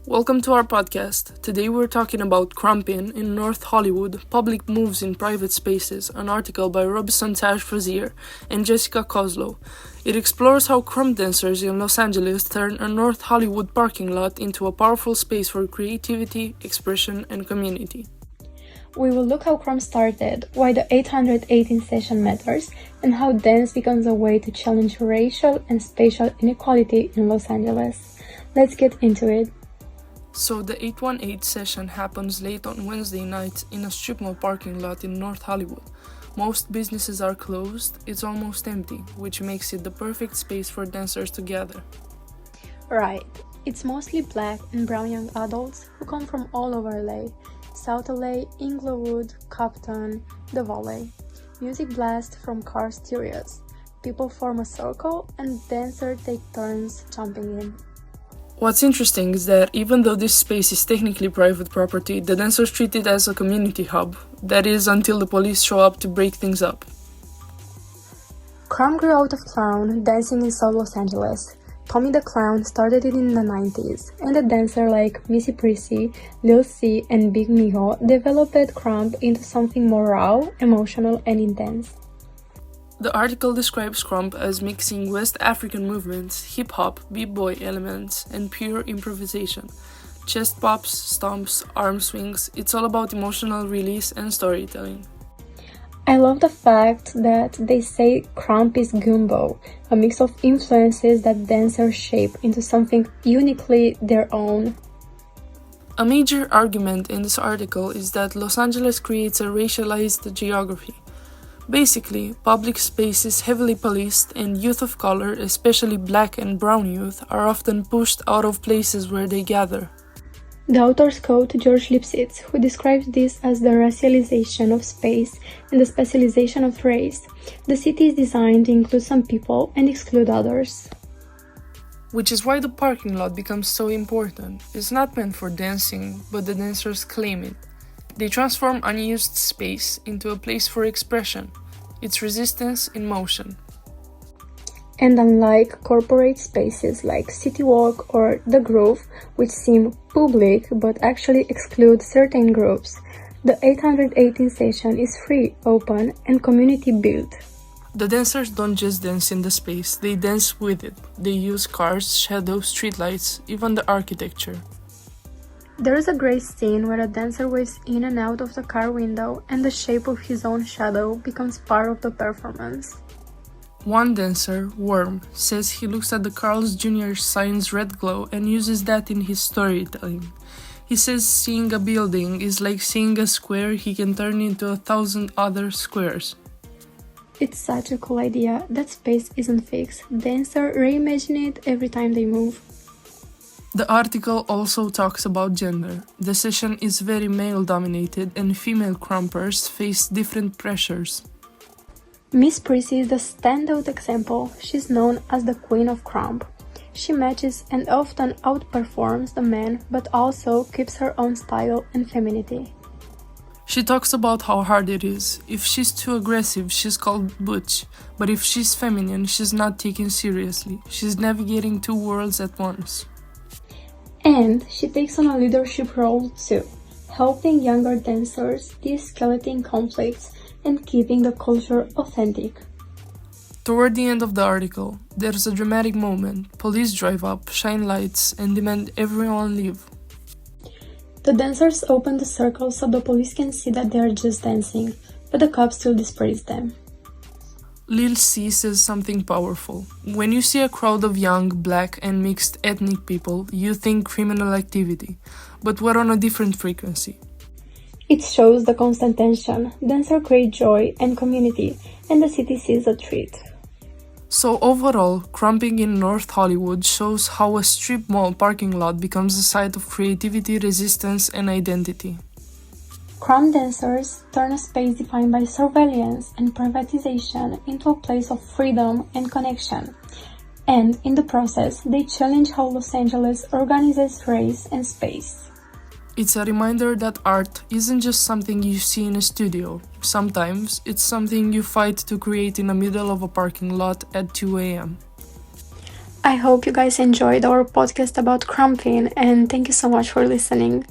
Welcome to our podcast. Today we're talking about Krumpin in North Hollywood, Public Moves in Private Spaces, an article by Robinson Taj-Frazier and Jessica Kozlow. It explores how crump dancers in Los Angeles turn a North Hollywood parking lot into a powerful space for creativity, expression, and community. We will look how crump started, why the 818 session matters, and how dance becomes a way to challenge racial and spatial inequality in Los Angeles. Let's get into it. So the 818 session happens late on Wednesday night in a strip mall parking lot in North Hollywood. Most businesses are closed, it's almost empty, which makes it the perfect space for dancers to gather. Right. It's mostly black and brown young adults who come from all over LA. South LA, Inglewood, Compton, the Valley. Music blasts from car stereos. People form a circle and dancers take turns jumping in. What's interesting is that even though this space is technically private property, the dancers treat it as a community hub. That is, until the police show up to break things up. Crump grew out of clown dancing in South Los Angeles. Tommy the Clown started it in the 90s, and the dancers like Missy Prissy, Lil C, and Big Mijo developed Crump into something more raw, emotional, and intense. The article describes Crump as mixing West African movements, hip-hop, b-boy elements, and pure improvisation. Chest pops, stomps, arm swings, it's all about emotional release and storytelling. I love the fact that they say Crump is gumbo, a mix of influences that dancers shape into something uniquely their own. A major argument in this article is that Los Angeles creates a racialized geography. Basically, public space is heavily policed and youth of color, especially black and brown youth, are often pushed out of places where they gather. The authors quote George Lipsitz, who describes this as the racialization of space and the specialization of race. The city is designed to include some people and exclude others. Which is why the parking lot becomes so important. It's not meant for dancing, but the dancers claim it. They transform unused space into a place for expression. It's resistance in motion. And unlike corporate spaces like City Walk or The Groove, which seem public but actually exclude certain groups, the 818 session is free, open, and community-built. The dancers don't just dance in the space, they dance with it. They use cars, shadows, streetlights, even the architecture. There is a great scene where a dancer waves in and out of the car window and the shape of his own shadow becomes part of the performance. One dancer, Worm, says he looks at the Carl's Jr. sign's red glow and uses that in his storytelling. He says seeing a building is like seeing a square he can turn into 1,000 other squares. It's such a cool idea that space isn't fixed. Dancers reimagine it every time they move. The article also talks about gender. The session is very male-dominated and female crumpers face different pressures. Miss Prissy is the standout example. She's known as the Queen of Crump. She matches and often outperforms the men, but also keeps her own style and femininity. She talks about how hard it is. If she's too aggressive, she's called butch. But if she's feminine, she's not taken seriously. She's navigating two worlds at once. And she takes on a leadership role too, helping younger dancers de-escalating conflicts and keeping the culture authentic. Toward the end of the article, there's a dramatic moment. Police drive up, shine lights, and demand everyone leave. The dancers open the circle so the police can see that they are just dancing, but the cops still disperse them. Lil C says something powerful. When you see a crowd of young, black, and mixed ethnic people, you think criminal activity, but we're on a different frequency. It shows the constant tension. Dancers create joy and community, and the city sees a treat. So overall, Krumping in North Hollywood shows how a strip mall parking lot becomes a site of creativity, resistance, and identity. Crump dancers turn a space defined by surveillance and privatization into a place of freedom and connection. And in the process, they challenge how Los Angeles organizes race and space. It's a reminder that art isn't just something you see in a studio. Sometimes it's something you fight to create in the middle of a parking lot at 2 a.m. I hope you guys enjoyed our podcast about Krumpin, and thank you so much for listening.